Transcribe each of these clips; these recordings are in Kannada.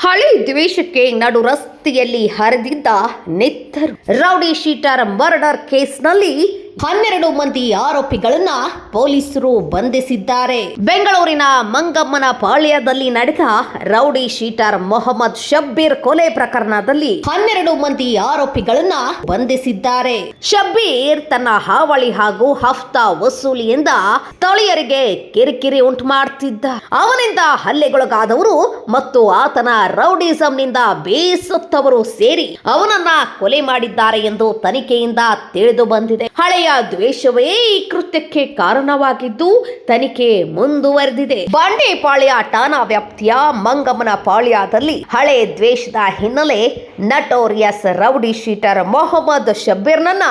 ಹಳೆ ದ್ವೇಷಕ್ಕೆ ನಡು ರಸ್ತೆಯಲ್ಲಿ ಹರಿದಿದ್ದ ನೆತ್ತರು. ರೌಡಿ ಶೀಟರ್ ಮರ್ಡರ್ ಕೇಸ್ನಲ್ಲಿ 12 ಮಂದಿ ಆರೋಪಿಗಳನ್ನ ಪೊಲೀಸರು ಬಂಧಿಸಿದ್ದಾರೆ. ಬೆಂಗಳೂರಿನ ಮಂಗಮ್ಮನ ಪಾಳ್ಯದಲ್ಲಿ ನಡೆದ ರೌಡಿ ಶೀಟರ್ ಮೊಹಮ್ಮದ್ ಶಬ್ಬೀರ್ ಕೊಲೆ ಪ್ರಕರಣದಲ್ಲಿ 12 ಮಂದಿ ಆರೋಪಿಗಳನ್ನ ಬಂಧಿಸಿದ್ದಾರೆ. ಶಬ್ಬೀರ್ ತನ್ನ ಹಾವಳಿ ಹಾಗೂ ಹಫ್ತಾ ವಸೂಲಿಯಿಂದ ಸ್ಥಳೀಯರಿಗೆ ಕಿರಿಕಿರಿ ಉಂಟು ಮಾಡುತ್ತಿದ್ದ. ಅವನಿಂದ ಹಲ್ಲೆಗೊಳಗಾದವರು ಮತ್ತು ಆತನ ರೌಡಿಸಂನಿಂದ ಬೇಸತ್ತವರು ಸೇರಿ ಅವನನ್ನ ಕೊಲೆ ಮಾಡಿದ್ದಾರೆ ಎಂದು ತನಿಖೆಯಿಂದ ತಿಳಿದು ಬಂದಿದೆ. ಹಳೆಯ ದ್ವೇಷವೇ ಈ ಕೃತ್ಯಕ್ಕೆ ಕಾರಣವಾಗಿದ್ದು ತನಿಖೆ ಮುಂದುವರೆದಿದೆ. ಬಂಡೇಪಾಳ್ಯ ಠಾಣಾ ವ್ಯಾಪ್ತಿಯ ಮಂಗಮ್ಮನ ಪಾಳ್ಯದಲ್ಲಿ ಹಳೆ ದ್ವೇಷದ ಹಿನ್ನೆಲೆ ನಟೋರಿಯಸ್ ರೌಡಿ ಶೀಟರ್ ಮೊಹಮ್ಮದ್ ಶಬ್ಬೀರ್ನನ್ನ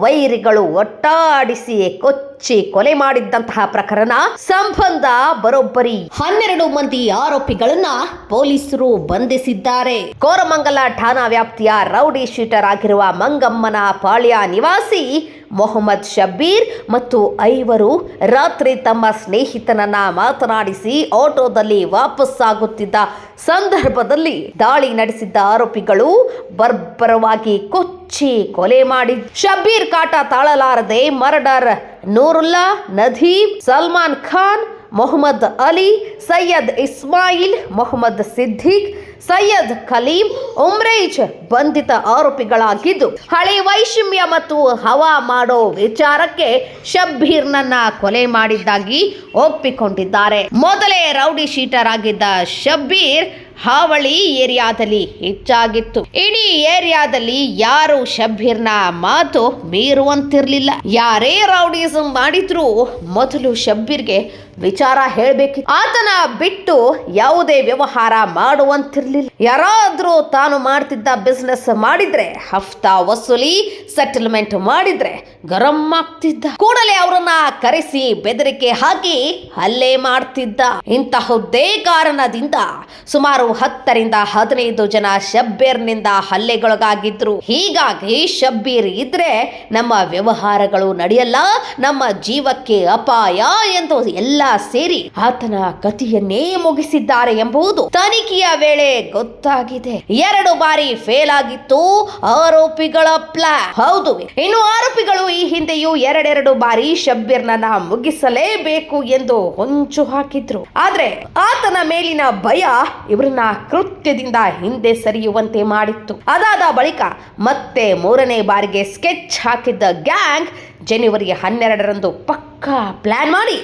ವೈರಿಗಳು ಒಟ್ಟಾಡಿಸಿ ಕೊಚ್ಚಿ ಕೊಲೆ ಮಾಡಿದ್ದಂತಹ ಪ್ರಕರಣ ಸಂಬಂಧ ಬರೋಬ್ಬರಿ 12 ಮಂದಿ ಆರೋಪಿಗಳನ್ನ ಪೊಲೀಸರು ಬಂಧಿಸಿದ್ದಾರೆ. ಕೋರಮಂಗಲ ಠಾಣಾ ವ್ಯಾಪ್ತಿಯ ರೌಡಿ ಶೀಟರ್ ಆಗಿರುವ ಮಂಗಮ್ಮನ ಪಾಳ್ಯ ನಿವಾಸಿ ಮೊಹಮ್ಮದ್ ಶಬ್ಬೀರ್ ಮತ್ತು ಐವರು ರಾತ್ರಿ ತಮ್ಮ ಸ್ನೇಹಿತನನ್ನ ಮಾತನಾಡಿಸಿ ಆಟೋದಲ್ಲಿ ವಾಪಸ್ಸಾಗುತ್ತಿದ್ದ ಸಂದರ್ಭದಲ್ಲಿ ದಾಳಿ ನಡೆಸಿದ್ದ ಆರೋಪಿಗಳು ಬರ್ಬರವಾಗಿ ಕೊಚ್ಚಿ ಕೊಲೆ ಮಾಡಿ ಶಬ್ಬೀರ್ ಕಾಟ ತಾಳಲಾರದೆ ಮರ್ಡರ್ ನೂರುಲ್ಲಾ, ನದೀಮ್, ಸಲ್ಮಾನ್ ಖಾನ್, ಮೊಹಮ್ಮದ್ ಅಲಿ, ಸೈಯದ್ ಇಸ್ಮಾಯಿಲ್, ಮೊಹಮ್ಮದ್ ಸಿದ್ದಿಕ್, ಸೈಯದ್ ಕಲೀಂ, ಉಮ್ರೇಜ್ ಬಂಧಿತ ಆರೋಪಿಗಳಾಗಿದ್ದು ಹಳೆ ವೈಷಮ್ಯ ಮತ್ತು ಹವಾ ಮಾಡೋ ವಿಚಾರಕ್ಕೆ ಶಬ್ಬೀರ್ನನ್ನ ಕೊಲೆ ಮಾಡಿದ್ದಾಗಿ ಒಪ್ಪಿಕೊಂಡಿದ್ದಾರೆ. ಮೊದಲೇ ರೌಡಿ ಶೀಟರ್ ಆಗಿದ್ದ ಶಬ್ಬೀರ್ ಹಾವಳಿ ಏರಿಯಾದಲ್ಲಿ ಹೆಚ್ಚಾಗಿತ್ತು. ಇಡೀ ಏರಿಯಾದಲ್ಲಿ ಯಾರು ಶಬ್ಬೀರ್ನ ಮಾತು ಮೀರುವಂತಿರ್ಲಿಲ್ಲ. ಯಾರೇ ರೌಡಿಸಂ ಮಾಡಿದ್ರು ಮೊದಲು ಶಬ್ಬೀರ್ಗೆ ವಿಚಾರ ಹೇಳಬೇಕಿತ್ತು. ಆತನ ಬಿಟ್ಟು ಯಾವುದೇ ವ್ಯವಹಾರ ಮಾಡುವಂತಿರ್ಲಿಲ್ಲ. ಯಾರಾದ್ರೂ ತಾನು ಮಾಡ್ತಿದ್ದ ಬಿಸ್ನೆಸ್ ಮಾಡಿದ್ರೆ ಹಫ್ತಾ ವಸೂಲಿ ಸೆಟಲ್ಮೆಂಟ್ ಮಾಡಿದ್ರೆ ಗರಂ ಆಗ್ತಿದ್ದ. ಕೂಡಲೇ ಅವರನ್ನ ಕರೆಸಿ ಬೆದರಿಕೆ ಹಾಕಿ ಹಲ್ಲೆ ಮಾಡ್ತಿದ್ದ. ಇಂತಹದ್ದೇ ಕಾರಣದಿಂದ ಸುಮಾರು 10 ರಿಂದ 15 ಜನ ಶಬ್ಬೀರ್ನಿಂದ ಹಲ್ಲೆಗೊಳಗಾಗಿದ್ರು. ಹೀಗಾಗಿ ಶಬ್ಬೀರ್ ಇದ್ರೆ ನಮ್ಮ ವ್ಯವಹಾರಗಳು ನಡೆಯಲ್ಲ, ನಮ್ಮ ಜೀವಕ್ಕೆ ಅಪಾಯ ಎಂದು ಎಲ್ಲ ಸೇರಿ ಆತನ ಕಥೆಯನ್ನೇ ಮುಗಿಸಿದ್ದಾರೆ ಎಂಬುದು ತನಿಖೆಯ ವೇಳೆ ಗೊತ್ತಾಗಿದೆ. 2 ಬಾರಿ ಫೇಲ್ ಆಗಿತ್ತು ಆರೋಪಿಗಳ ಪ್ಲಾನ್. ಹೌದು, ಇನ್ನು ಆರೋಪಿಗಳು ಈ ಹಿಂದೆಯೂ 2 ಬಾರಿ ಶಬ್ಬೀರ್ನನ್ನ ಮುಗಿಸಲೇಬೇಕು ಎಂದು ಹೊಂಚು ಹಾಕಿದ್ರು. ಆದ್ರೆ ಆತನ ಮೇಲಿನ ಭಯ ಇವರನ್ನ ಕೃತ್ಯದಿಂದ ಹಿಂದೆ ಸರಿಯುವಂತೆ ಮಾಡಿತ್ತು. ಅದಾದ ಬಳಿಕ ಮತ್ತೆ 3ನೇ ಬಾರಿಗೆ ಸ್ಕೆಚ್ ಹಾಕಿದ್ದ ಗ್ಯಾಂಗ್ ಜನವರಿ 12ರಂದು ಪಕ್ಕಾ ಪ್ಲಾನ್ ಮಾಡಿ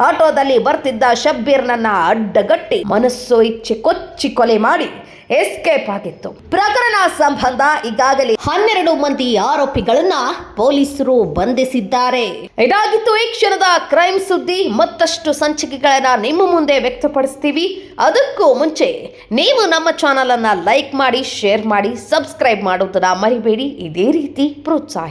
ಆಟೋದಲ್ಲಿ ಬರ್ತಿದ್ದ ಶಬ್ಬೀರ್ನನ್ನ ಅಡ್ಡಗಟ್ಟಿ ಮನಸ್ಸು ಇಚ್ಛೆ ಕೊಚ್ಚಿ ಕೊಲೆ ಮಾಡಿ ಎಸ್ಕೇಪ್ ಆಗಿತ್ತು. ಪ್ರಕರಣ ಸಂಬಂಧ ಈಗಾಗಲೇ 12 ಮಂದಿ ಆರೋಪಿಗಳನ್ನ ಪೊಲೀಸರು ಬಂಧಿಸಿದ್ದಾರೆ. ಇದಾಗಿತ್ತು ಈ ಕ್ಷಣದ ಕ್ರೈಮ್ ಸುದ್ದಿ. ಮತ್ತಷ್ಟು ಸಂಚಿಕೆಗಳನ್ನ ನಿಮ್ಮ ಮುಂದೆ ವ್ಯಕ್ತಪಡಿಸ್ತೀವಿ. ಅದಕ್ಕೂ ಮುಂಚೆ ನೀವು ನಮ್ಮ ಚಾನಲ್ ಅನ್ನ ಲೈಕ್ ಮಾಡಿ, ಶೇರ್ ಮಾಡಿ, ಸಬ್ಸ್ಕ್ರೈಬ್ ಮಾಡೋದನ್ನ ಮರಿಬೇಡಿ. ಇದೇ ರೀತಿ ಪ್ರೋತ್ಸಾಹ